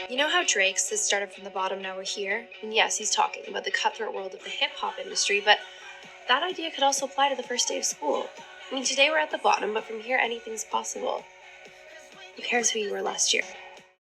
You know how Drake's has started from the bottom, now we're here? And yes, he's talking about the cutthroat world of the hip-hop industry, but that idea could also apply to the first day of school. I mean, today we're at the bottom, but from here anything's possible. Who cares who you were last year?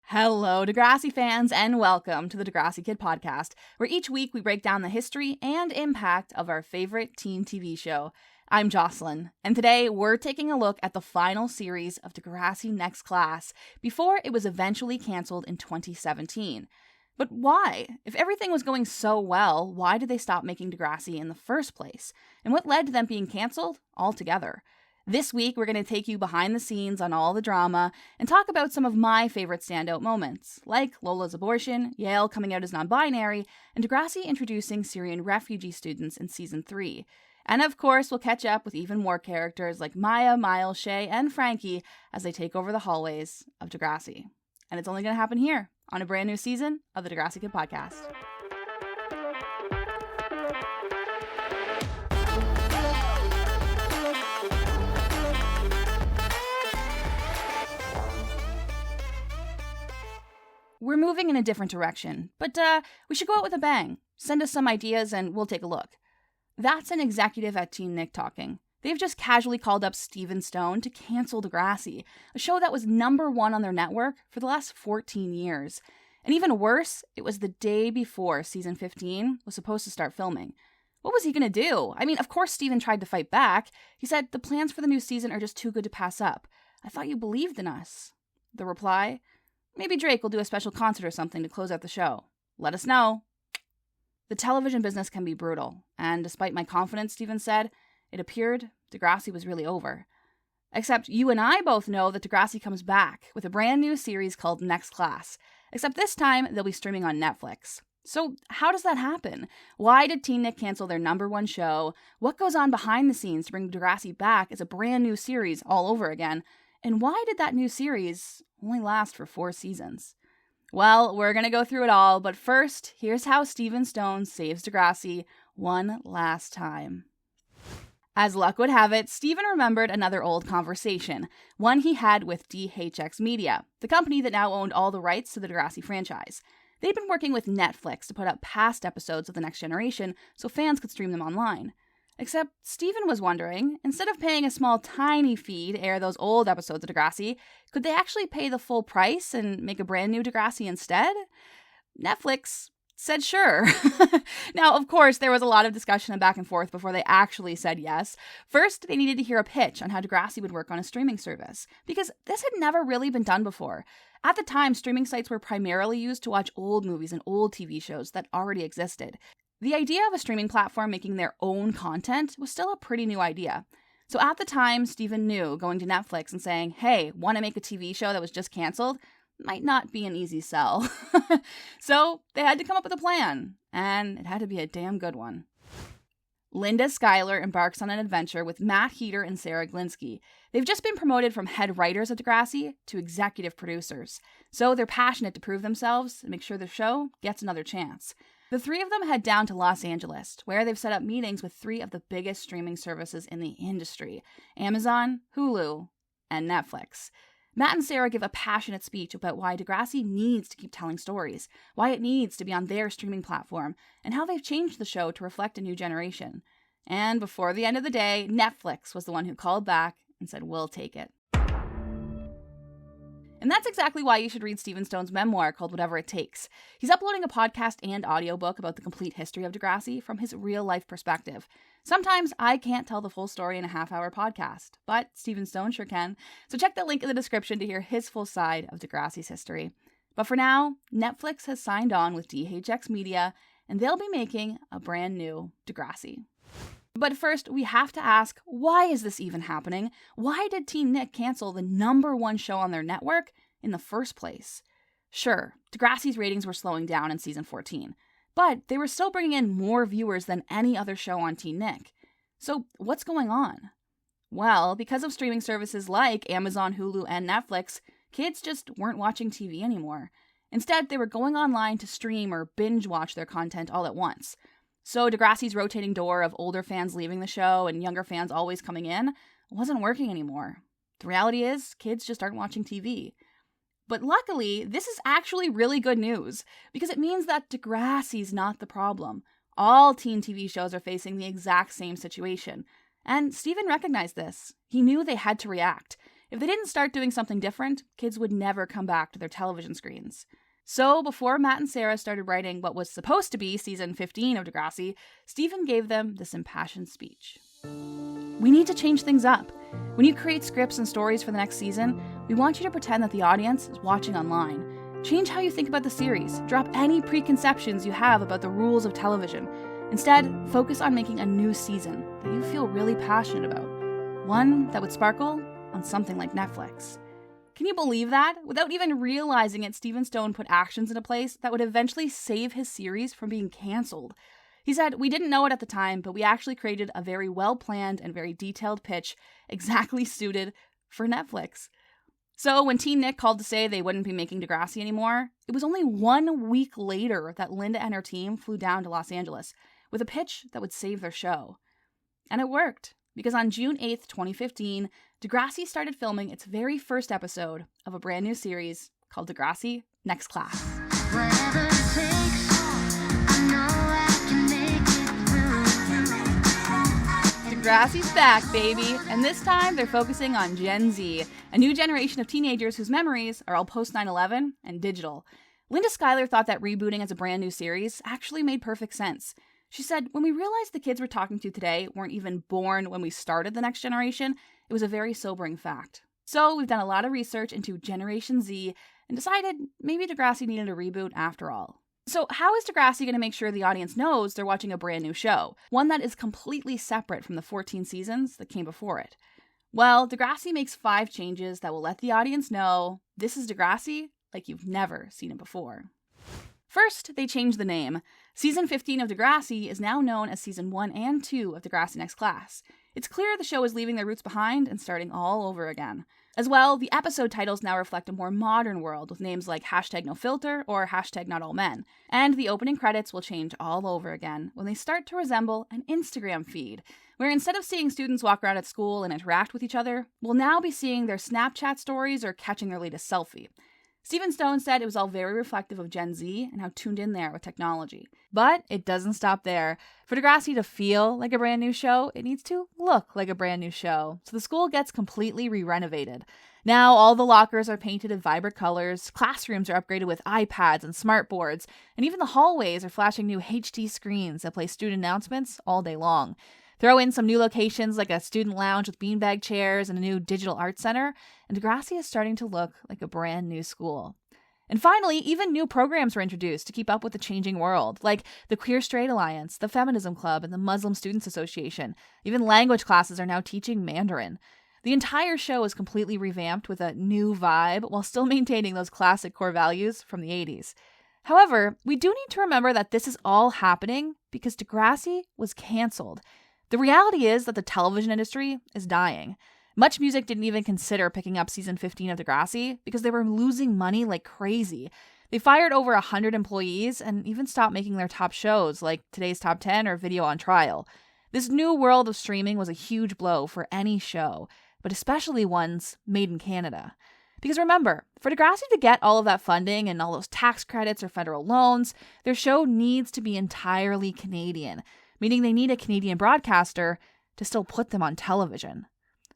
Hello, Degrassi fans, and welcome to the Degrassi Kid podcast, where each week we break down the history and impact of our favorite teen TV show. I'm Jocelyn, and today we're taking a look at the final series of Degrassi Next Class before it was eventually canceled in 2017. But why? If everything was going so well, why did they stop making Degrassi in the first place? And what led to them being canceled altogether? This week, we're going to take you behind the scenes on all the drama and talk about some of my favorite standout moments, like Lola's abortion, Yael coming out as non-binary, and Degrassi introducing Syrian refugee students in Season 3. And of course, we'll catch up with even more characters like Maya, Miles, Shay, and Frankie as they take over the hallways of Degrassi. And it's only going to happen here on a brand new season of the Degrassi Kid podcast. We're moving in a different direction, but we should go out with a bang. Send us some ideas and we'll take a look. That's an executive at Teen Nick talking. They've just casually called up Stephen Stohn to cancel Degrassi, a show that was #1 on their network for the last 14 years. And even worse, it was the day before Season 15 was supposed to start filming. What was he going to do? I mean, of course Stephen tried to fight back. He said, "The plans for the new season are just too good to pass up. I thought you believed in us." The reply? "Maybe Drake will do a special concert or something to close out the show. Let us know." The television business can be brutal, and despite my confidence, Stephen said, it appeared Degrassi was really over. Except you and I both know that Degrassi comes back with a brand new series called Next Class, except this time they'll be streaming on Netflix. So how does that happen? Why did Teen Nick cancel their #1 show? What goes on behind the scenes to bring Degrassi back as a brand new series all over again? And why did that new series only last for 4 seasons? Well, we're going to go through it all, but first, here's how Stephen Stohn saves Degrassi one last time. As luck would have it, Stephen remembered another old conversation, one he had with DHX Media, the company that now owned all the rights to the Degrassi franchise. They'd been working with Netflix to put up past episodes of The Next Generation so fans could stream them online. Except Stephen was wondering, instead of paying a small tiny fee to air those old episodes of Degrassi, could they actually pay the full price and make a brand new Degrassi instead? Netflix said sure. Now, of course, there was a lot of discussion and back and forth before they actually said yes. First, they needed to hear a pitch on how Degrassi would work on a streaming service, because this had never really been done before. At the time, streaming sites were primarily used to watch old movies and old TV shows that already existed. The idea of a streaming platform making their own content was still a pretty new idea. So at the time, Stephen knew going to Netflix and saying, "Hey, want to make a TV show that was just canceled?" might not be an easy sell. So they had to come up with a plan, and it had to be a damn good one. Linda Schuyler embarks on an adventure with Matt Heater and Sarah Glinsky. They've just been promoted from head writers of Degrassi to executive producers, so they're passionate to prove themselves and make sure the show gets another chance. The 3 of them head down to Los Angeles, where they've set up meetings with 3 of the biggest streaming services in the industry: Amazon, Hulu, and Netflix. Matt and Sarah give a passionate speech about why Degrassi needs to keep telling stories, why it needs to be on their streaming platform, and how they've changed the show to reflect a new generation. And before the end of the day, Netflix was the one who called back and said, "We'll take it." And that's exactly why you should read Stephen Stohn's memoir called Whatever It Takes. He's uploading a podcast and audiobook about the complete history of Degrassi from his real-life perspective. Sometimes I can't tell the full story in a half-hour podcast, but Stephen Stohn sure can. So check the link in the description to hear his full side of Degrassi's history. But for now, Netflix has signed on with DHX Media, and they'll be making a brand new Degrassi. But first, we have to ask, why is this even happening? Why did Teen Nick cancel the #1 show on their network in the first place? Sure, Degrassi's ratings were slowing down in Season 14, but they were still bringing in more viewers than any other show on Teen Nick. So what's going on? Well, because of streaming services like Amazon, Hulu, and Netflix, kids just weren't watching TV anymore. Instead, they were going online to stream or binge watch their content all at once. So Degrassi's rotating door of older fans leaving the show and younger fans always coming in wasn't working anymore. The reality is, kids just aren't watching TV. But luckily, this is actually really good news, because it means that Degrassi's not the problem. All teen TV shows are facing the exact same situation. And Stephen recognized this. He knew they had to react. If they didn't start doing something different, kids would never come back to their television screens. So before Matt and Sarah started writing what was supposed to be season 15 of Degrassi, Stephen gave them this impassioned speech. We need to change things up. When you create scripts and stories for the next season, we want you to pretend that the audience is watching online. Change how you think about the series. Drop any preconceptions you have about the rules of television. Instead, focus on making a new season that you feel really passionate about. One that would sparkle on something like Netflix. Can you believe that? Without even realizing it, Stephen Stohn put actions into place that would eventually save his series from being canceled. He said, "We didn't know it at the time, but we actually created a very well-planned and very detailed pitch exactly suited for Netflix." So when Teen Nick called to say they wouldn't be making Degrassi anymore, it was only 1 week later that Linda and her team flew down to Los Angeles with a pitch that would save their show. And it worked, because on June 8th, 2015, Degrassi started filming its very first episode of a brand new series called Degrassi Next Class. Whatever it takes, I know I can make it through. Degrassi's back, baby! And this time they're focusing on Gen Z, a new generation of teenagers whose memories are all post-9/11 and digital. Linda Schuyler thought that rebooting as a brand new series actually made perfect sense. She said, "When we realized the kids we're talking to today weren't even born when we started the next generation, it was a very sobering fact. So we've done a lot of research into Generation Z and decided maybe Degrassi needed a reboot after all." So how is Degrassi going to make sure the audience knows they're watching a brand new show, one that is completely separate from the 14 seasons that came before it? Well, Degrassi makes 5 changes that will let the audience know this is Degrassi like you've never seen it before. First, they changed the name. Season 15 of Degrassi is now known as Season 1 and 2 of Degrassi Next Class. It's clear the show is leaving their roots behind and starting all over again. As well, the episode titles now reflect a more modern world with names like #NoFilter or #NotAllMen. And the opening credits will change all over again when they start to resemble an Instagram feed, where instead of seeing students walk around at school and interact with each other, we'll now be seeing their Snapchat stories or catching their latest selfie. Stephen Stohn said it was all very reflective of Gen Z and how tuned in they are with technology. But it doesn't stop there. For Degrassi to feel like a brand new show, it needs to look like a brand new show. So the school gets completely re-renovated. Now all the lockers are painted in vibrant colors, classrooms are upgraded with iPads and smartboards, and even the hallways are flashing new HD screens that play student announcements all day long. Throw in some new locations like a student lounge with beanbag chairs and a new digital art center, and Degrassi is starting to look like a brand new school. And finally, even new programs were introduced to keep up with the changing world, like the Queer Straight Alliance, the Feminism Club, and the Muslim Students Association. Even language classes are now teaching Mandarin. The entire show is completely revamped with a new vibe while still maintaining those classic core values from the 80s. However, we do need to remember that this is all happening because Degrassi was canceled. The reality is that the television industry is dying. Much Music didn't even consider picking up season 15 of Degrassi because they were losing money like crazy. They fired over 100 employees and even stopped making their top shows like Today's Top 10 or Video on Trial. This new world of streaming was a huge blow for any show, but especially ones made in Canada. Because remember, for Degrassi to get all of that funding and all those tax credits or federal loans, their show needs to be entirely Canadian, meaning they need a Canadian broadcaster to still put them on television.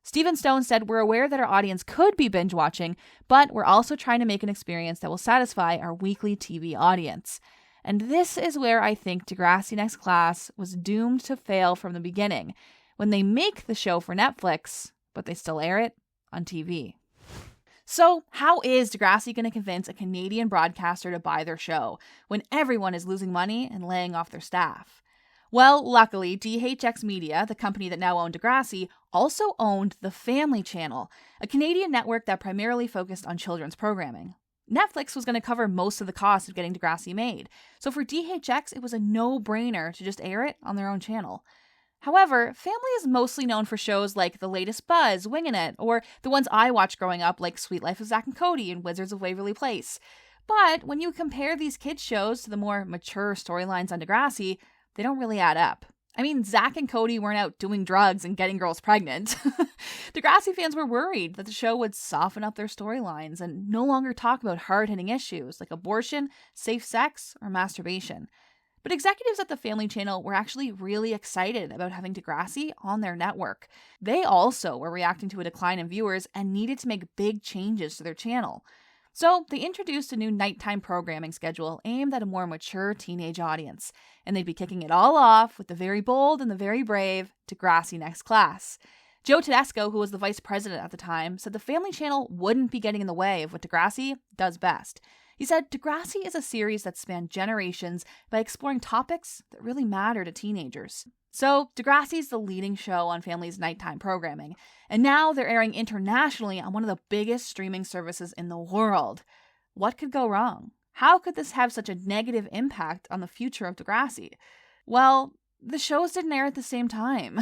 Stephen Stohn said, "We're aware that our audience could be binge watching, but we're also trying to make an experience that will satisfy our weekly TV audience." And this is where I think Degrassi Next Class was doomed to fail from the beginning, when they make the show for Netflix, but they still air it on TV. So how is Degrassi going to convince a Canadian broadcaster to buy their show when everyone is losing money and laying off their staff? Well, luckily, DHX Media, the company that now owned Degrassi, also owned The Family Channel, a Canadian network that primarily focused on children's programming. Netflix was going to cover most of the cost of getting Degrassi made, so for DHX, it was a no-brainer to just air it on their own channel. However, Family is mostly known for shows like The Latest Buzz, Wingin' It, or the ones I watched growing up like Sweet Life of Zack and Cody and Wizards of Waverly Place. But when you compare these kids' shows to the more mature storylines on Degrassi, they don't really add up. I mean, Zach and Cody weren't out doing drugs and getting girls pregnant. Degrassi fans were worried that the show would soften up their storylines and no longer talk about hard-hitting issues like abortion, safe sex, or masturbation. But executives at the Family Channel were actually really excited about having Degrassi on their network. They also were reacting to a decline in viewers and needed to make big changes to their channel. So they introduced a new nighttime programming schedule aimed at a more mature teenage audience, and they'd be kicking it all off with the very bold and the very brave Degrassi Next Class. Joe Tedesco, who was the vice president at the time, said the Family Channel wouldn't be getting in the way of what Degrassi does best. He said Degrassi is a series that spanned generations by exploring topics that really matter to teenagers. So Degrassi's the leading show on Family's nighttime programming, and now they're airing internationally on one of the biggest streaming services in the world. What could go wrong? How could this have such a negative impact on the future of Degrassi? Well, the shows didn't air at the same time.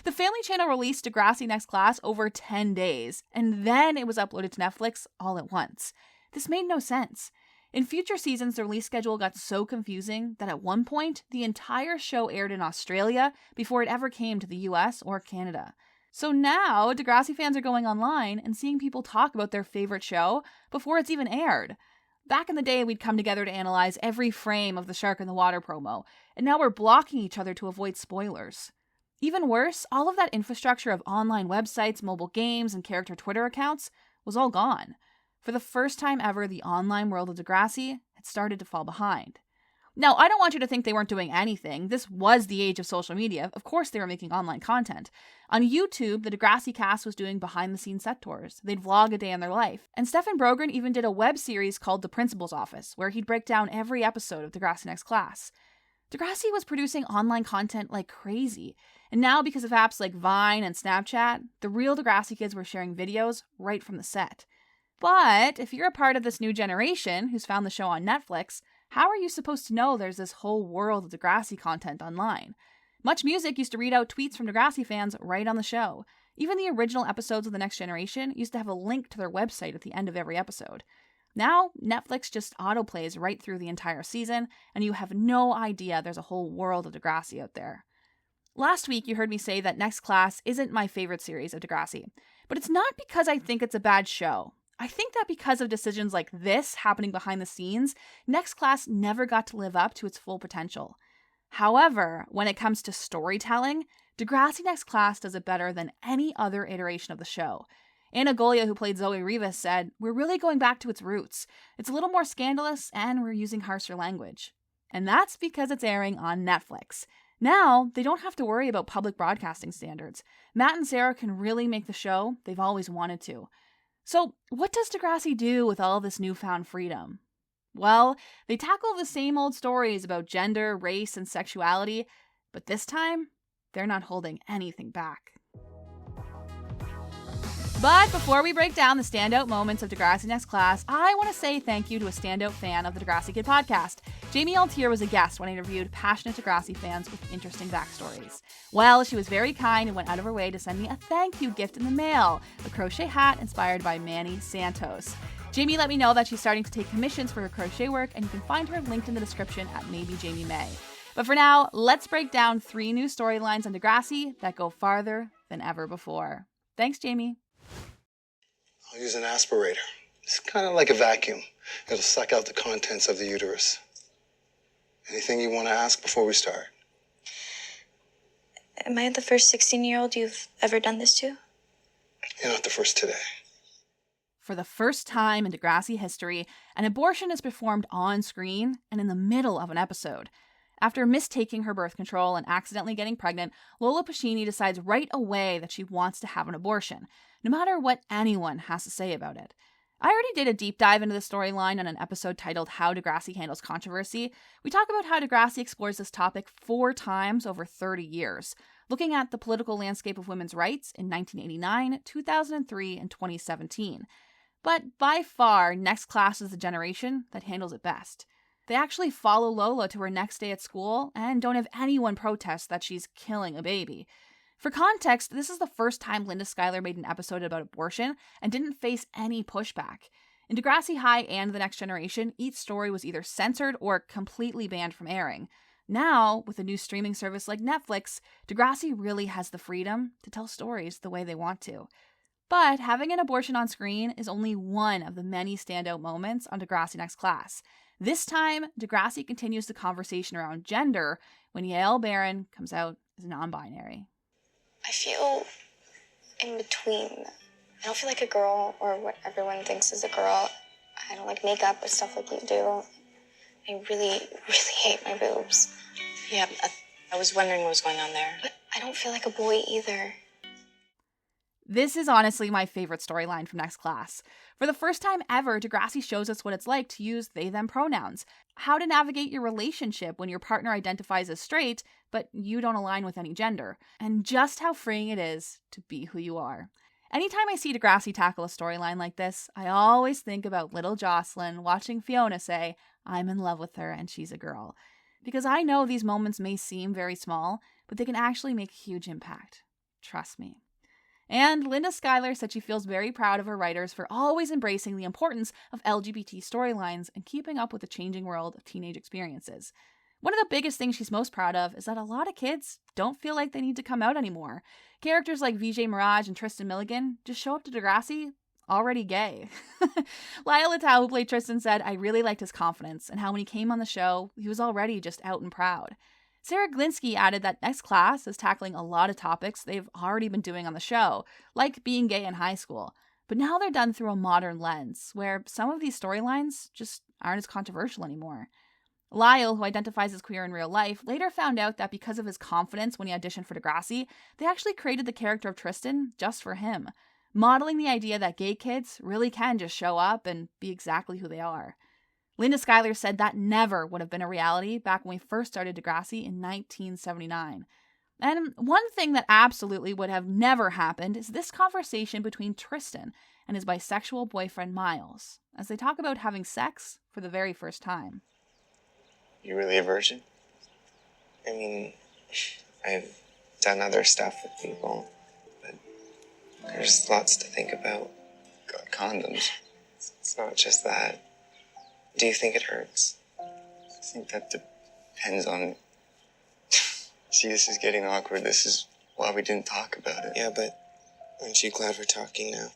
The Family Channel released Degrassi Next Class over 10 days, and then it was uploaded to Netflix all at once. This made no sense. In future seasons, the release schedule got so confusing that at one point, the entire show aired in Australia before it ever came to the US or Canada. So now, Degrassi fans are going online and seeing people talk about their favorite show before it's even aired. Back in the day, we'd come together to analyze every frame of the Shark in the Water promo, and now we're blocking each other to avoid spoilers. Even worse, all of that infrastructure of online websites, mobile games, and character Twitter accounts was all gone. For the first time ever, the online world of Degrassi had started to fall behind. Now, I don't want you to think they weren't doing anything. This was the age of social media. Of course they were making online content. On YouTube, the Degrassi cast was doing behind-the-scenes set tours. They'd vlog a day in their life. And Stephen Brogren even did a web series called The Principal's Office, where he'd break down every episode of Degrassi Next Class. Degrassi was producing online content like crazy. And now, because of apps like Vine and Snapchat, the real Degrassi kids were sharing videos right from the set. But if you're a part of this new generation who's found the show on Netflix, how are you supposed to know there's this whole world of Degrassi content online? Much Music used to read out tweets from Degrassi fans right on the show. Even the original episodes of The Next Generation used to have a link to their website at the end of every episode. Now, Netflix just autoplays right through the entire season, and you have no idea there's a whole world of Degrassi out there. Last week, you heard me say that Next Class isn't my favorite series of Degrassi, but it's not because I think it's a bad show. I think that because of decisions like this happening behind the scenes, Next Class never got to live up to its full potential. However, when it comes to storytelling, Degrassi Next Class does it better than any other iteration of the show. Anna Golia, who played Zoe Rivas, said, "We're really going back to its roots. It's a little more scandalous, and we're using harsher language." And that's because it's airing on Netflix. Now, they don't have to worry about public broadcasting standards. Matt and Sarah can really make the show they've always wanted to. So, what does Degrassi do with all this newfound freedom? Well, they tackle the same old stories about gender, race, and sexuality, but this time, they're not holding anything back. But before we break down the standout moments of Degrassi Next Class, I want to say thank you to a standout fan of the Degrassi Kid podcast. Jamie Altier was a guest when I interviewed passionate Degrassi fans with interesting backstories. Well, she was very kind and went out of her way to send me a thank you gift in the mail, a crochet hat inspired by Manny Santos. Jamie let me know that she's starting to take commissions for her crochet work, and you can find her linked in the description at Maybe Jamie May. But for now, let's break down 3 new storylines on Degrassi that go farther than ever before. Thanks, Jamie. I'll use an aspirator. It's kind of like a vacuum. It'll suck out the contents of the uterus. Anything you want to ask before we start? Am I the first 16-year-old you've ever done this to? You're not the first today. For the first time in Degrassi history, an abortion is performed on screen and in the middle of an episode. After mistaking her birth control and accidentally getting pregnant, Lola Puccini decides right away that she wants to have an abortion, no matter what anyone has to say about it. I already did a deep dive into the storyline on an episode titled How Degrassi Handles Controversy. We talk about how Degrassi explores this topic 4 times over 30 years, looking at the political landscape of women's rights in 1989, 2003, and 2017. But by far, Next Class is the generation that handles it best. They actually follow Lola to her next day at school and don't have anyone protest that she's killing a baby. For context, this is the first time Linda Schuyler made an episode about abortion and didn't face any pushback. In Degrassi High and The Next Generation, each story was either censored or completely banned from airing. Now, with a new streaming service like Netflix, Degrassi really has the freedom to tell stories the way they want to. But having an abortion on screen is only one of the many standout moments on Degrassi Next Class. This time, Degrassi continues the conversation around gender when Yael Barron comes out as non-binary. I feel in between. I don't feel like a girl or what everyone thinks is a girl. I don't like makeup or stuff like you do. I really, really hate my boobs. Yeah, I was wondering what was going on there. But I don't feel like a boy either. This is honestly my favorite storyline from Next Class. For the first time ever, Degrassi shows us what it's like to use they/them pronouns, how to navigate your relationship when your partner identifies as straight, but you don't align with any gender, and just how freeing it is to be who you are. Anytime I see Degrassi tackle a storyline like this, I always think about little Jocelyn watching Fiona say, "I'm in love with her and she's a girl." Because I know these moments may seem very small, but they can actually make a huge impact. Trust me. And Linda Schuyler said she feels very proud of her writers for always embracing the importance of LGBT storylines and keeping up with the changing world of teenage experiences. One of the biggest things she's most proud of is that a lot of kids don't feel like they need to come out anymore. Characters like Vijay Mirage and Tristan Milligan just show up to Degrassi already gay. Lyle Littau, who played Tristan, said, "I really liked his confidence and how when he came on the show, he was already just out and proud." Sarah Glinsky added that Next Class is tackling a lot of topics they've already been doing on the show, like being gay in high school. But now they're done through a modern lens, where some of these storylines just aren't as controversial anymore. Lyle, who identifies as queer in real life, later found out that because of his confidence when he auditioned for Degrassi, they actually created the character of Tristan just for him, modeling the idea that gay kids really can just show up and be exactly who they are. Linda Schuyler said that never would have been a reality back when we first started Degrassi in 1979. And one thing that absolutely would have never happened is this conversation between Tristan and his bisexual boyfriend Miles, as they talk about having sex for the very first time. You really a virgin? I mean, I've done other stuff with people, but there's lots to think about. Got condoms. It's not just that. Do you think it hurts? I think that depends on... See, this is getting awkward. This is why we didn't talk about it. Yeah, but aren't you glad we're talking now?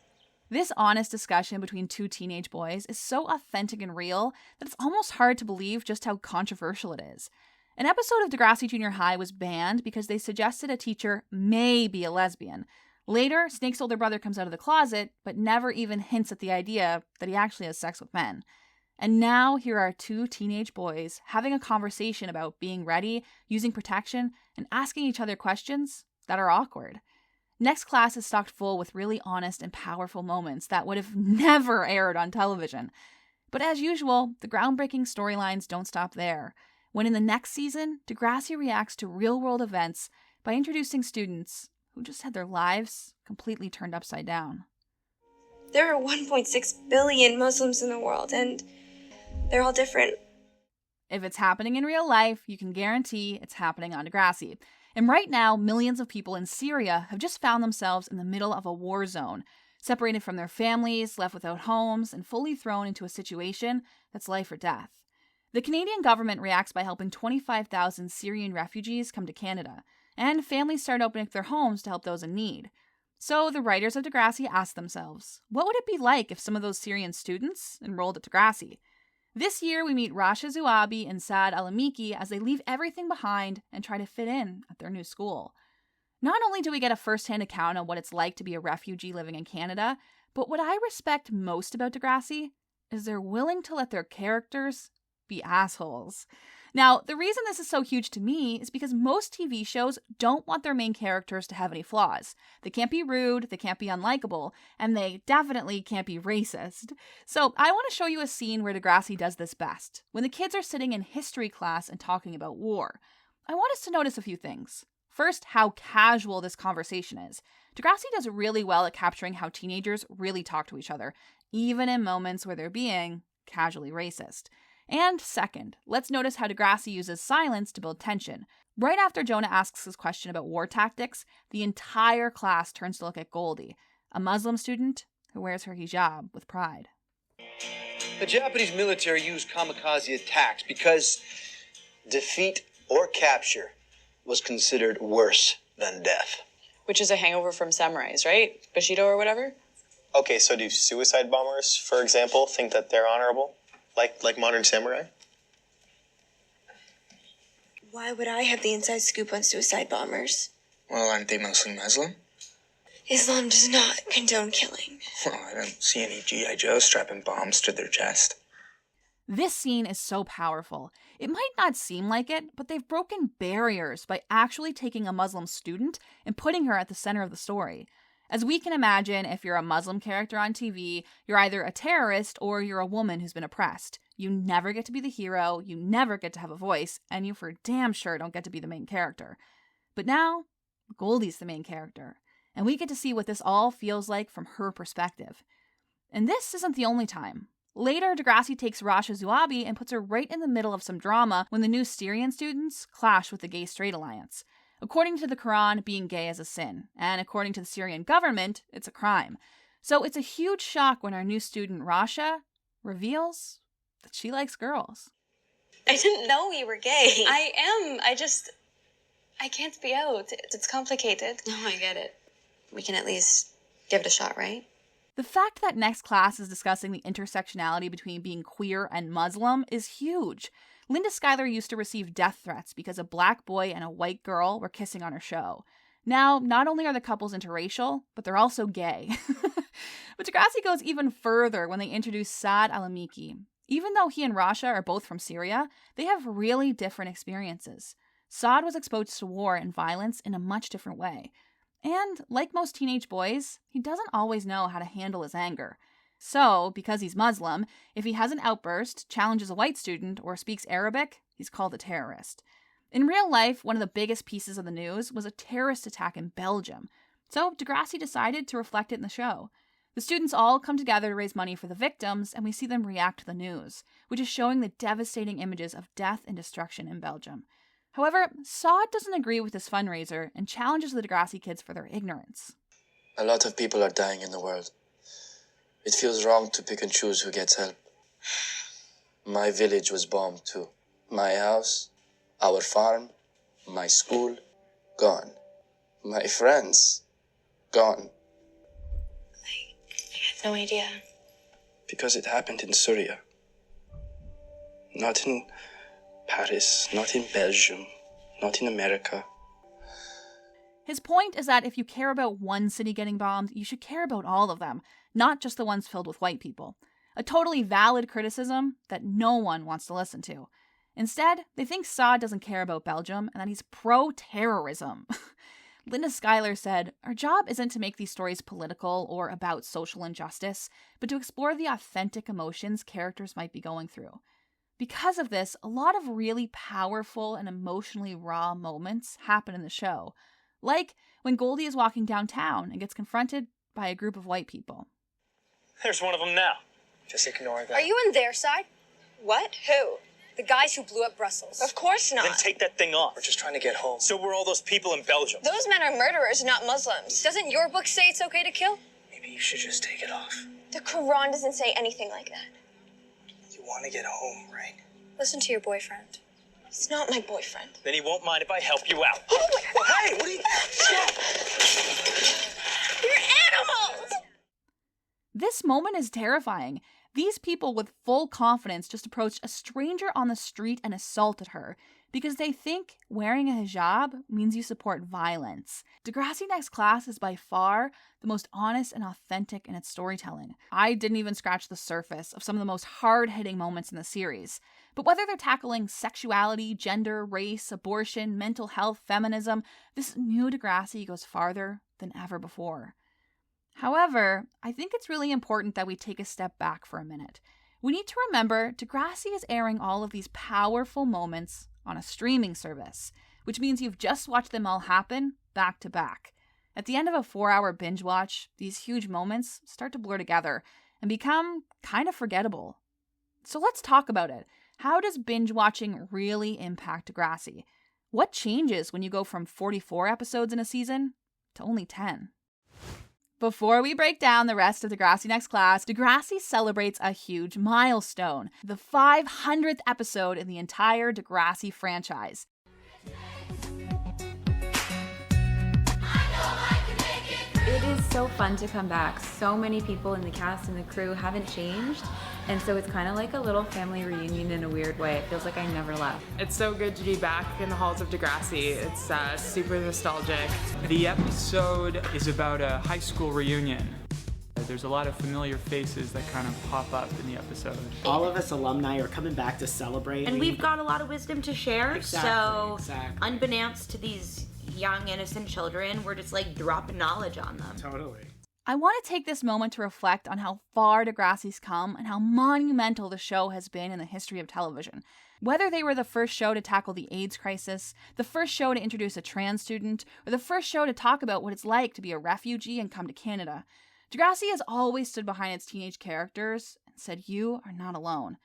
This honest discussion between two teenage boys is so authentic and real that it's almost hard to believe just how controversial it is. An episode of Degrassi Junior High was banned because they suggested a teacher may be a lesbian. Later, Snake's older brother comes out of the closet, but never even hints at the idea that he actually has sex with men. And now here are two teenage boys having a conversation about being ready, using protection, and asking each other questions that are awkward. Next Class is stocked full with really honest and powerful moments that would have never aired on television. But as usual, the groundbreaking storylines don't stop there. When in the next season, Degrassi reacts to real-world events by introducing students who just had their lives completely turned upside down. There are 1.6 billion Muslims in the world, and they're all different. If it's happening in real life, you can guarantee it's happening on Degrassi. And right now, millions of people in Syria have just found themselves in the middle of a war zone, separated from their families, left without homes, and fully thrown into a situation that's life or death. The Canadian government reacts by helping 25,000 Syrian refugees come to Canada, and families start opening up their homes to help those in need. So the writers of Degrassi asked themselves, what would it be like if some of those Syrian students enrolled at Degrassi? This year, we meet Rasha Zouabi and Saad Alamiki as they leave everything behind and try to fit in at their new school. Not only do we get a first-hand account on what it's like to be a refugee living in Canada, but what I respect most about Degrassi is they're willing to let their characters be assholes. Now, the reason this is so huge to me is because most TV shows don't want their main characters to have any flaws. They can't be rude, they can't be unlikable, and they definitely can't be racist. So I want to show you a scene where Degrassi does this best, when the kids are sitting in history class and talking about war. I want us to notice a few things. First, how casual this conversation is. Degrassi does really well at capturing how teenagers really talk to each other, even in moments where they're being casually racist. And second, let's notice how Degrassi uses silence to build tension. Right after Jonah asks his question about war tactics, the entire class turns to look at Goldie, a Muslim student who wears her hijab with pride. The Japanese military used kamikaze attacks because Defeat or capture was considered worse than death. Which is a hangover from samurais, right? Bushido or whatever? Okay, so do suicide bombers, for example, think that they're honorable? Like modern samurai? Why would I have the inside scoop on suicide bombers? Well, aren't they mostly Muslim? Islam does not condone killing. Well, I don't see any G.I. Joe strapping bombs to their chest. This scene is so powerful. It might not seem like it, but they've broken barriers by actually taking a Muslim student and putting her at the center of the story. As we can imagine, if you're a Muslim character on TV, you're either a terrorist or you're a woman who's been oppressed. You never get to be the hero, you never get to have a voice, and you for damn sure don't get to be the main character. But now, Goldie's the main character, and we get to see what this all feels like from her perspective. And this isn't the only time. Later, Degrassi takes Rasha Zuabi and puts her right in the middle of some drama when the new Syrian students clash with the gay-straight alliance. According to the Quran, being gay is a sin, and according to the Syrian government, it's a crime. So it's a huge shock when our new student, Rasha, reveals that she likes girls. I didn't know you were gay. I am. I can't be out. It's complicated. No, I get it. We can at least give it a shot, right? The fact that next class is discussing the intersectionality between being queer and Muslim is huge. Linda Schuyler used to receive death threats because a black boy and a white girl were kissing on her show. Now, not only are the couples interracial, but they're also gay. But Degrassi goes even further when they introduce Saad Alamiki. Even though he and Rasha are both from Syria, they have really different experiences. Saad was exposed to war and violence in a much different way. And, like most teenage boys, he doesn't always know how to handle his anger. So, because he's Muslim, if he has an outburst, challenges a white student, or speaks Arabic, he's called a terrorist. In real life, one of the biggest pieces of the news was a terrorist attack in Belgium. So, Degrassi decided to reflect it in the show. The students all come together to raise money for the victims, and we see them react to the news, which is showing the devastating images of death and destruction in Belgium. However, Saad doesn't agree with this fundraiser and challenges the Degrassi kids for their ignorance. A lot of people are dying in the world. It feels wrong to pick and choose who gets help. My village was bombed too. My house, our farm, my school, gone. My friends, gone. I had no idea. Because it happened in Syria. Not in Paris, not in Belgium, not in America. His point is that if you care about one city getting bombed, you should care about all of them, not just the ones filled with white people. A totally valid criticism that no one wants to listen to. Instead, they think Saad doesn't care about Belgium and that he's pro-terrorism. Linda Schuyler said, "Our job isn't to make these stories political or about social injustice, but to explore the authentic emotions characters might be going through." Because of this, a lot of really powerful and emotionally raw moments happen in the show. Like when Goldie is walking downtown and gets confronted by a group of white people. There's one of them now. Just ignore that. Are you on their side? What? Who? The guys who blew up Brussels. Of course not. Then take that thing off. We're just trying to get home. So were all those people in Belgium. Those men are murderers, not Muslims. Doesn't your book say it's okay to kill? Maybe you should just take it off. The Quran doesn't say anything like that. You want to get home, right? Listen to your boyfriend. He's not my boyfriend. Then he won't mind if I help you out. Oh, hey, what are you... You're animals! This moment is terrifying. These people with full confidence just approached a stranger on the street and assaulted her because they think wearing a hijab means you support violence. Degrassi Next Class is by far the most honest and authentic in its storytelling. I didn't even scratch the surface of some of the most hard-hitting moments in the series. But whether they're tackling sexuality, gender, race, abortion, mental health, feminism, this new Degrassi goes farther than ever before. However, I think it's really important that we take a step back for a minute. We need to remember Degrassi is airing all of these powerful moments on a streaming service, which means you've just watched them all happen back to back. At the end of a 4-hour binge watch, these huge moments start to blur together and become kind of forgettable. So let's talk about it. How does binge watching really impact Degrassi? What changes when you go from 44 episodes in a season to only 10? Before we break down the rest of Degrassi Next Class, Degrassi celebrates a huge milestone, the 500th episode in the entire Degrassi franchise. so fun to come back. So many people in the cast and the crew haven't changed. And so it's kind of like a little family reunion in a weird way. It feels like I never left. It's so good to be back in the halls of Degrassi. It's super nostalgic. The episode is about a high school reunion. There's a lot of familiar faces that kind of pop up in the episode. All of us alumni are coming back to celebrate. And we've got a lot of wisdom to share. Exactly. Unbeknownst to these young, innocent children, we're just like dropping knowledge on them. Totally. I want to take this moment to reflect on how far Degrassi's come and how monumental the show has been in the history of television. Whether they were the first show to tackle the AIDS crisis, the first show to introduce a trans student, or the first show to talk about what it's like to be a refugee and come to Canada, Degrassi has always stood behind its teenage characters and said, "You are not alone."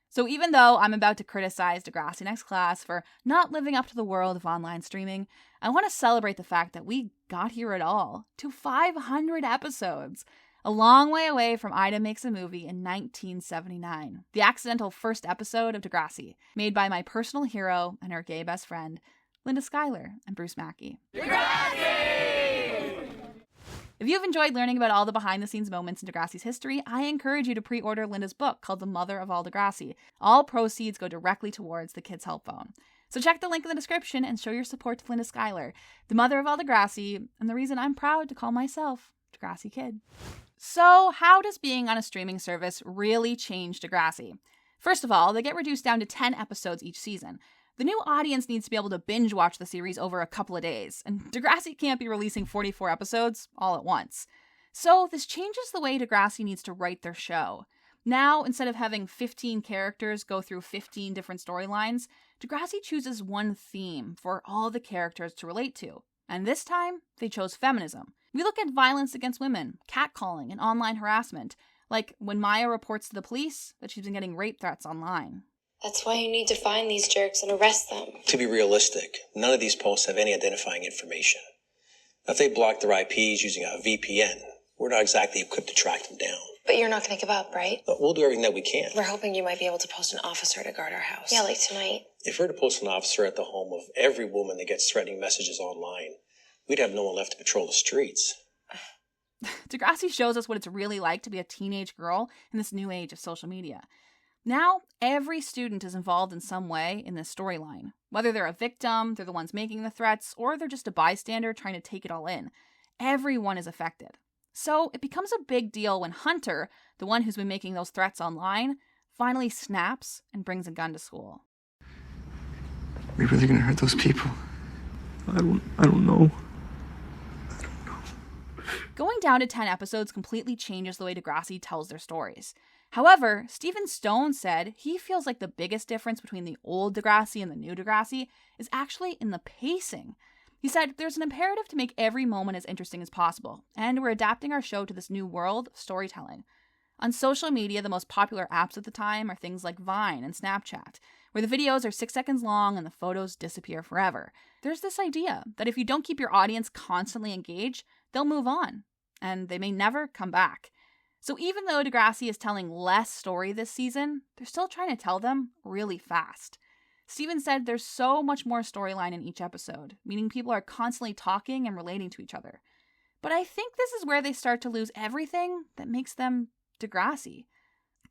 So even though I'm about to criticize Degrassi Next Class for not living up to the world of online streaming, I want to celebrate the fact that we got here at all, to 500 episodes, a long way away from Ida Makes a Movie in 1979, the accidental first episode of Degrassi, made by my personal hero and her gay best friend, Linda Schuyler and Bruce Mackey. If you've enjoyed learning about all the behind-the-scenes moments in Degrassi's history, I encourage you to pre-order Linda's book called The Mother of All Degrassi. All proceeds go directly towards the Kids Help Phone. So check the link in the description and show your support to Linda Schuyler, the mother of all Degrassi, and the reason I'm proud to call myself Degrassi Kid. So how does being on a streaming service really change Degrassi? First of all, they get reduced down to 10 episodes each season. The new audience needs to be able to binge watch the series over a couple of days, and Degrassi can't be releasing 44 episodes all at once. So this changes the way Degrassi needs to write their show. Now, instead of having 15 characters go through 15 different storylines, Degrassi chooses one theme for all the characters to relate to. And this time, they chose feminism. We look at violence against women, catcalling, and online harassment, like when Maya reports to the police that she's been getting rape threats online. That's why you need to find these jerks and arrest them. To be realistic, none of these posts have any identifying information. Now, if they block their IPs using a VPN, we're not exactly equipped to track them down. But you're not going to give up, right? But we'll do everything that we can. We're hoping you might be able to post an officer to guard our house. Yeah, like tonight. If we were to post an officer at the home of every woman that gets threatening messages online, we'd have no one left to patrol the streets. Degrassi shows us what it's really like to be a teenage girl in this new age of social media. Now, every student is involved in some way in this storyline. Whether they're a victim, they're the ones making the threats, or they're just a bystander trying to take it all in. Everyone is affected. So it becomes a big deal when Hunter, the one who's been making those threats online, finally snaps and brings a gun to school. Are we really gonna hurt those people? I don't know. Going down to 10 episodes completely changes the way Degrassi tells their stories. However, Stephen Stohn said he feels like the biggest difference between the old Degrassi and the new Degrassi is actually in the pacing. He said there's an imperative to make every moment as interesting as possible, and we're adapting our show to this new world of storytelling. On social media, the most popular apps at the time are things like Vine and Snapchat, where the videos are 6 seconds long and the photos disappear forever. There's this idea that if you don't keep your audience constantly engaged, they'll move on, and they may never come back. So even though Degrassi is telling less story this season, they're still trying to tell them really fast. Stephen said there's so much more storyline in each episode, meaning people are constantly talking and relating to each other. But I think this is where they start to lose everything that makes them Degrassi.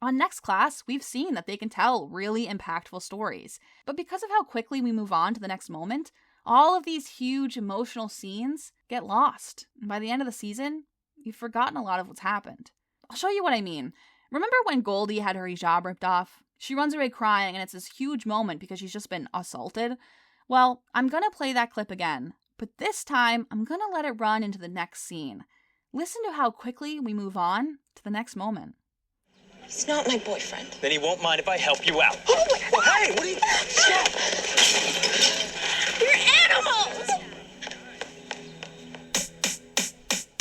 On Next Class, we've seen that they can tell really impactful stories. But because of how quickly we move on to the next moment, all of these huge emotional scenes get lost. And by the end of the season, you've forgotten a lot of what's happened. I'll show you what I mean. Remember when Goldie had her hijab ripped off? She runs away crying and it's this huge moment because she's just been assaulted. Well, I'm gonna play that clip again, but this time I'm gonna let it run into the next scene. Listen to how quickly we move on to the next moment. He's not my boyfriend. Then he won't mind if I help you out. Oh my God. Hey, what are you... You're animals!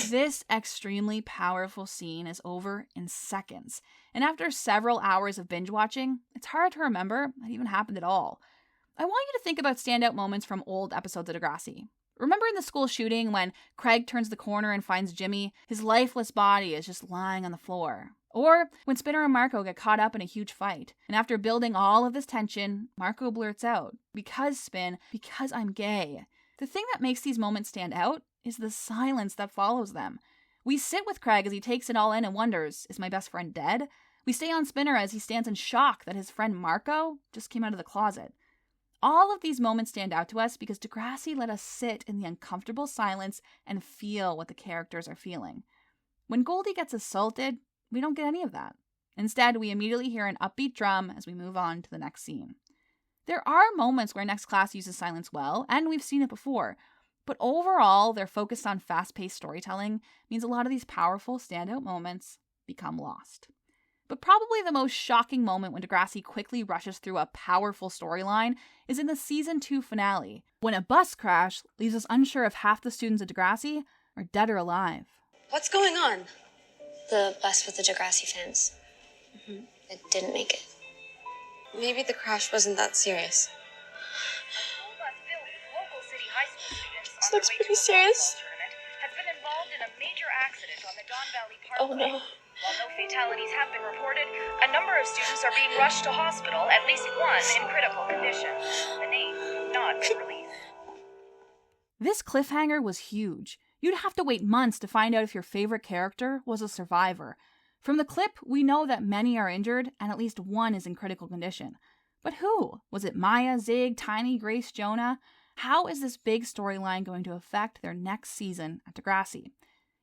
This extremely powerful scene is over in seconds, and after several hours of binge watching, it's hard to remember that even happened at all. I want you to think about standout moments from old episodes of Degrassi. Remember in the school shooting when Craig turns the corner and finds Jimmy? His lifeless body is just lying on the floor. Or when Spinner and Marco get caught up in a huge fight, and after building all of this tension, Marco blurts out, "Because Spin, because I'm gay." The thing that makes these moments stand out is the silence that follows them. We sit with Craig as he takes it all in and wonders, is my best friend dead? We stay on Spinner as he stands in shock that his friend Marco just came out of the closet. All of these moments stand out to us because Degrassi let us sit in the uncomfortable silence and feel what the characters are feeling. When Goldie gets assaulted, we don't get any of that. Instead, we immediately hear an upbeat drum as we move on to the next scene. There are moments where Next Class uses silence well, and we've seen it before, but overall, their focus on fast-paced storytelling means a lot of these powerful standout moments become lost. But probably the most shocking moment when Degrassi quickly rushes through a powerful storyline is in the Season 2 finale, when a bus crash leaves us unsure if half the students at Degrassi are dead or alive. What's going on? The bus with the Degrassi fans. It didn't make it. Maybe the crash wasn't that serious. This looks pretty serious. Oh no. While no fatalities have been reported, a number of students are being rushed to hospital, at least one in critical condition. The names have not been released. This cliffhanger was huge. You'd have to wait months to find out if your favorite character was a survivor. From the clip, we know that many are injured and at least one is in critical condition. But who? Was it Maya, Zig, Tiny, Grace, Jonah? How is this big storyline going to affect their next season at Degrassi?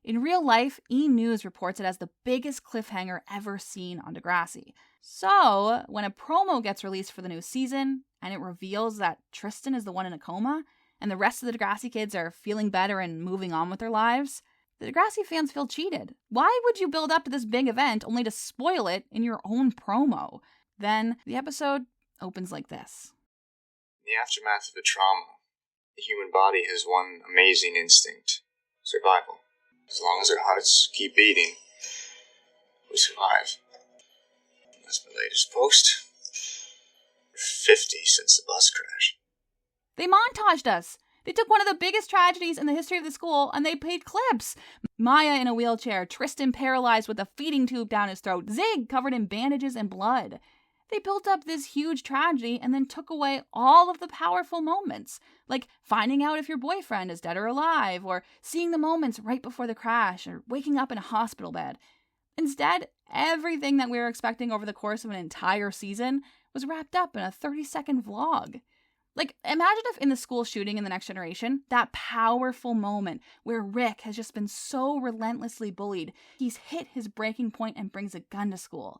In real life, E! News reports it as the biggest cliffhanger ever seen on Degrassi. So, when a promo gets released for the new season, and it reveals that Tristan is the one in a coma, and the rest of the Degrassi kids are feeling better and moving on with their lives, the Degrassi fans feel cheated. Why would you build up to this big event only to spoil it in your own promo? Then, the episode opens like this. In the aftermath of a trauma, the human body has one amazing instinct: survival. As long as our hearts keep beating, we survive. That's my latest post. We're 50 since the bus crash. They montaged us. They took one of the biggest tragedies in the history of the school and they played clips. Maya in a wheelchair, Tristan paralyzed with a feeding tube down his throat, Zig covered in bandages and blood. They built up this huge tragedy and then took away all of the powerful moments, like finding out if your boyfriend is dead or alive, or seeing the moments right before the crash, or waking up in a hospital bed. Instead, everything that we were expecting over the course of an entire season was wrapped up in a 30-second vlog. Like, imagine if in the school shooting in The Next Generation, that powerful moment where Rick has just been so relentlessly bullied, he's hit his breaking point and brings a gun to school.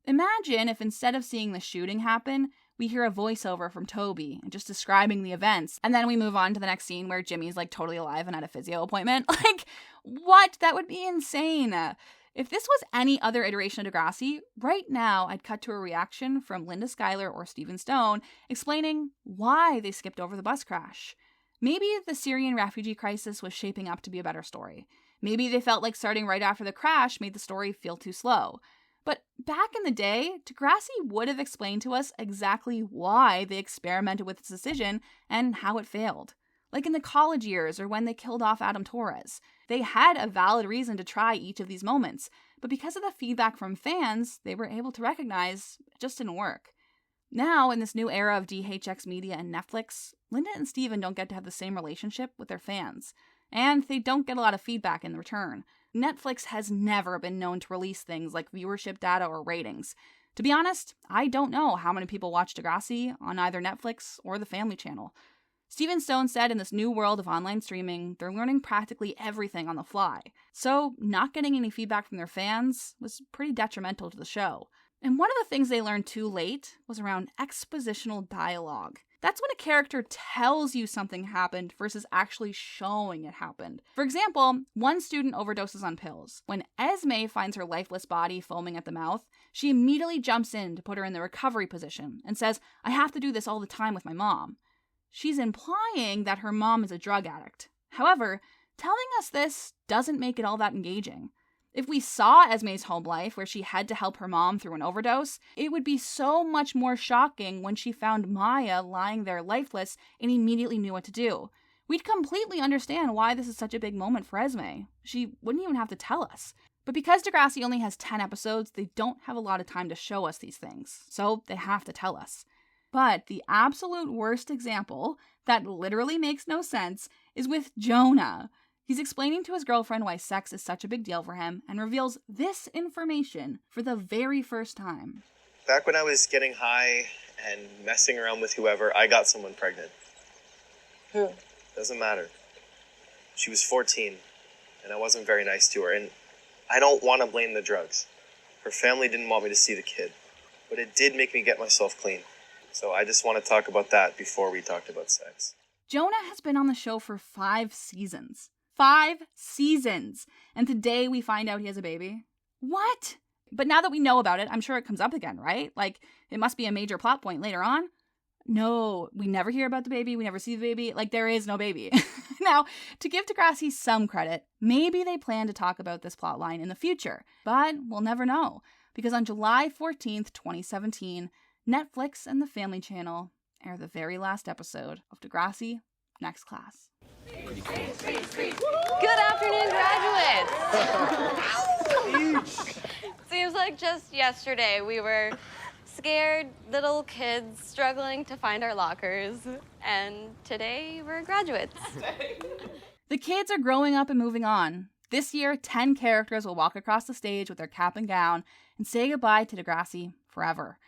Imagine if instead of seeing the shooting happen, we hear a voiceover from Toby and just describing the events, and then we move on to the next scene where Jimmy's like totally alive and at a physio appointment. Like, what? That would be insane. If this was any other iteration of Degrassi, right now I'd cut to a reaction from Linda Schuyler or Stephen Stohn explaining why they skipped over the bus crash. Maybe the Syrian refugee crisis was shaping up to be a better story. Maybe they felt like starting right after the crash made the story feel too slow. But back in the day, Degrassi would have explained to us exactly why they experimented with this decision and how it failed. Like in the college years or when they killed off Adam Torres. They had a valid reason to try each of these moments, but because of the feedback from fans, they were able to recognize it just didn't work. Now, in this new era of DHX Media and Netflix, Linda and Stephen don't get to have the same relationship with their fans, and they don't get a lot of feedback in return. Netflix has never been known to release things like viewership data or ratings. To be honest, I don't know how many people watch Degrassi on either Netflix or the Family Channel. Stephen Stohn said in this new world of online streaming, they're learning practically everything on the fly. So not getting any feedback from their fans was pretty detrimental to the show. And one of the things they learned too late was around expositional dialogue. That's when a character tells you something happened versus actually showing it happened. For example, one student overdoses on pills. When Esme finds her lifeless body foaming at the mouth, she immediately jumps in to put her in the recovery position and says, "I have to do this all the time with my mom." She's implying that her mom is a drug addict. However, telling us this doesn't make it all that engaging. If we saw Esme's home life where she had to help her mom through an overdose, it would be so much more shocking when she found Maya lying there lifeless and immediately knew what to do. We'd completely understand why this is such a big moment for Esme. She wouldn't even have to tell us. But because Degrassi only has 10 episodes, they don't have a lot of time to show us these things, so they have to tell us. But the absolute worst example, that literally makes no sense, is with Jonah. He's explaining to his girlfriend why sex is such a big deal for him and reveals this information for the very first time. Back when I was getting high and messing around with whoever, I got someone pregnant. Who? Doesn't matter. She was 14, and I wasn't very nice to her, and I don't want to blame the drugs. Her family didn't want me to see the kid, but it did make me get myself clean. So I just want to talk about that before we talked about sex. Jonah has been on the show for 5 seasons. 5 seasons! And today we find out he has a baby. What? But now that we know about it, I'm sure it comes up again, right? Like, it must be a major plot point later on. No, we never hear about the baby, we never see the baby, like there is no baby. Now, to give Degrassi some credit, maybe they plan to talk about this plotline in the future, but we'll never know, because on July 14th, 2017, Netflix and the Family Channel air the very last episode of Degrassi Next Class. Good afternoon, graduates! Seems like just yesterday we were scared little kids struggling to find our lockers, and today we're graduates. The kids are growing up and moving on. This year, 10 characters will walk across the stage with their cap and gown and say goodbye to Degrassi forever.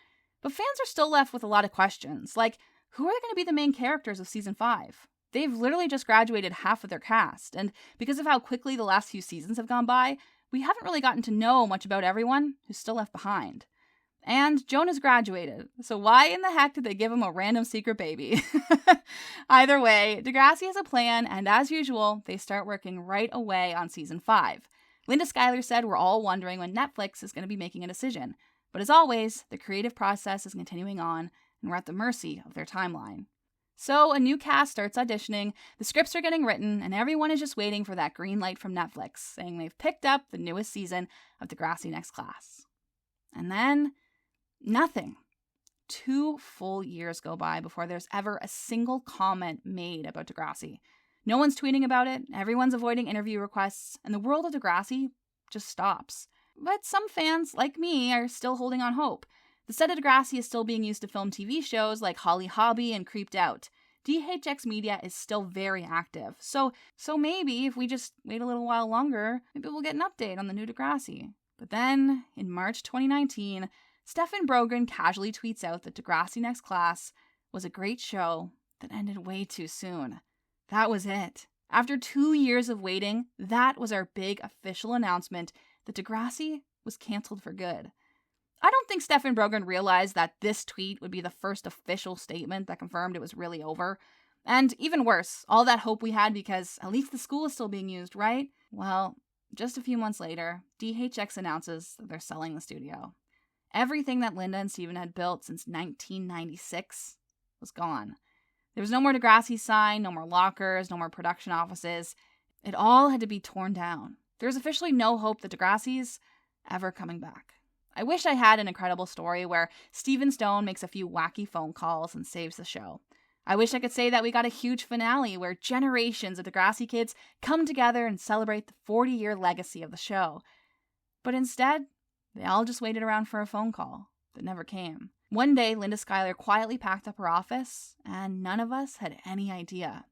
But fans are still left with a lot of questions, like, who are going to be the main characters of Season 5? They've literally just graduated half of their cast, and because of how quickly the last few seasons have gone by, we haven't really gotten to know much about everyone who's still left behind. And Jonah's graduated, so why in the heck did they give him a random secret baby? Either way, Degrassi has a plan, and as usual, they start working right away on Season 5. Linda Schuyler said we're all wondering when Netflix is going to be making a decision. But as always, the creative process is continuing on, and we're at the mercy of their timeline. So a new cast starts auditioning, the scripts are getting written, and everyone is just waiting for that green light from Netflix, saying they've picked up the newest season of Degrassi Next Class. And then, nothing. 2 full years go by before there's ever a single comment made about Degrassi. No one's tweeting about it, everyone's avoiding interview requests, and the world of Degrassi just stops. But some fans, like me, are still holding on hope. The set of Degrassi is still being used to film TV shows like Holly Hobby and Creeped Out. DHX Media is still very active, so maybe if we just wait a little while longer, maybe we'll get an update on the new Degrassi. But then, in March 2019, Stephen Stohn casually tweets out that Degrassi Next Class was a great show that ended way too soon. That was it. After 2 years of waiting, that was our big official announcement that Degrassi was canceled for good. I don't think Stephen Stohn realized that this tweet would be the first official statement that confirmed it was really over. And even worse, all that hope we had because at least the school is still being used, right? Well, just a few months later, DHX announces that they're selling the studio. Everything that Linda and Stephen had built since 1996 was gone. There was no more Degrassi sign, no more lockers, no more production offices. It all had to be torn down. There's officially no hope that Degrassi's ever coming back. I wish I had an incredible story where Stephen Stohn makes a few wacky phone calls and saves the show. I wish I could say that we got a huge finale where generations of Degrassi kids come together and celebrate the 40-year legacy of the show. But instead, they all just waited around for a phone call that never came. One day, Linda Schuyler quietly packed up her office, and none of us had any idea.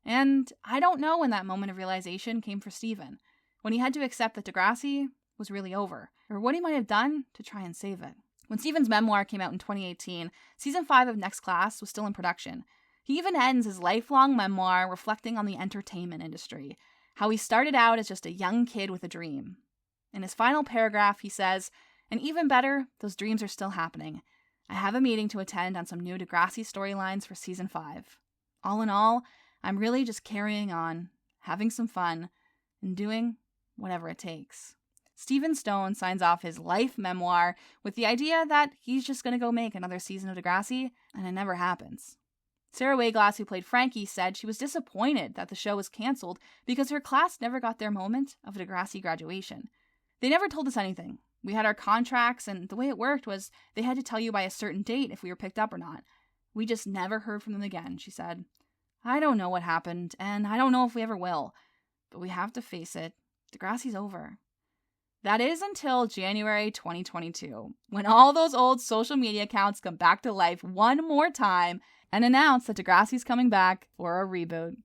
And I don't know when that moment of realization came for Stephen, when he had to accept that Degrassi was really over, or what he might have done to try and save it. When Stephen's memoir came out in 2018, Season 5 of Next Class was still in production. He even ends his lifelong memoir reflecting on the entertainment industry, how he started out as just a young kid with a dream. In his final paragraph, he says, "And even better, those dreams are still happening. I have a meeting to attend on some new Degrassi storylines for Season 5. All in all, I'm really just carrying on, having some fun, and doing whatever it takes." Stephen Stohn signs off his life memoir with the idea that he's just going to go make another season of Degrassi, and it never happens. Sarah Wayglass, who played Frankie, said she was disappointed that the show was canceled because her class never got their moment of a Degrassi graduation. They never told us anything. We had our contracts, and the way it worked was they had to tell you by a certain date if we were picked up or not. We just never heard from them again, she said. I don't know what happened, and I don't know if we ever will. But we have to face it. Degrassi's over. That is until January 2022, when all those old social media accounts come back to life one more time and announce that Degrassi's coming back for a reboot.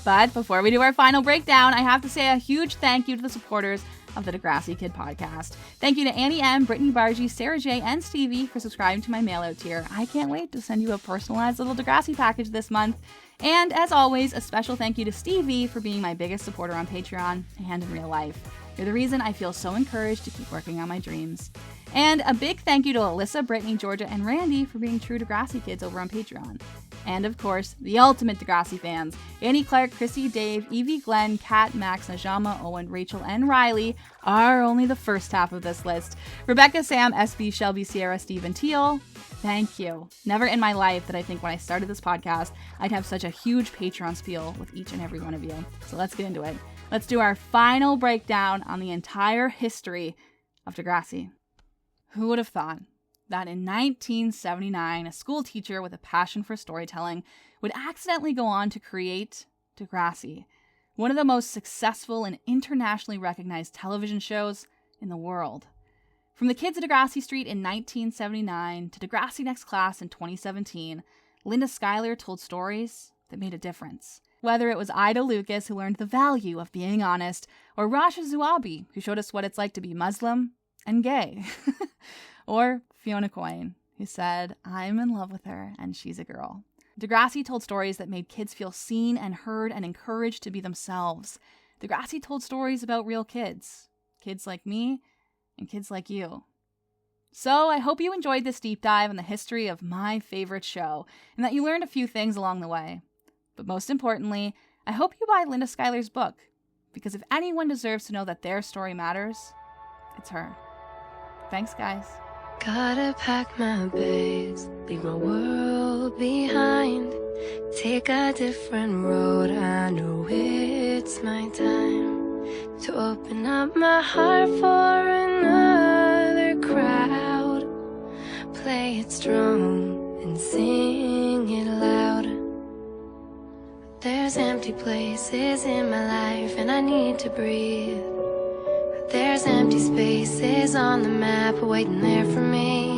But before we do our final breakdown, I have to say a huge thank you to the supporters of the Degrassi Kid podcast. Thank you to Annie M., Brittany Bargy, Sarah J., and Stevie for subscribing to my mail-out tier. I can't wait to send you a personalized little Degrassi package this month. And as always, a special thank you to Stevie for being my biggest supporter on Patreon and in real life. You're the reason I feel so encouraged to keep working on my dreams. And a big thank you to Alyssa, Brittany, Georgia, and Randy for being true Degrassi kids over on Patreon. And of course, the ultimate Degrassi fans, Annie Clark, Chrissy, Dave, Evie, Glenn, Kat, Max, Najama, Owen, Rachel, and Riley are only the first half of this list. Rebecca, Sam, SB, Shelby, Sierra, Steve, and Teal, thank you. Never in my life did I think when I started this podcast I'd have such a huge Patreon spiel with each and every one of you. So let's get into it. Let's do our final breakdown on the entire history of Degrassi. Who would have thought that in 1979, a school teacher with a passion for storytelling would accidentally go on to create Degrassi, one of the most successful and internationally recognized television shows in the world. From the kids at Degrassi Street in 1979 to Degrassi Next Class in 2017, Linda Schuyler told stories that made a difference. Whether it was Ida Lucas, who learned the value of being honest, or Rasha Zuabi, who showed us what it's like to be Muslim and gay. Or Fiona Coyne, who said, I'm in love with her and she's a girl. Degrassi told stories that made kids feel seen and heard and encouraged to be themselves. Degrassi told stories about real kids. Kids like me and kids like you. So I hope you enjoyed this deep dive on the history of my favorite show and that you learned a few things along the way. But most importantly, I hope you buy Linda Schuyler's book, because if anyone deserves to know that their story matters, it's her. Thanks, guys. Gotta pack my bags, leave my world behind, take a different road. I know it's my time to open up my heart for another crowd. Play it strong and sing it loud. There's empty places in my life and I need to breathe. There's empty spaces on the map waiting there for me.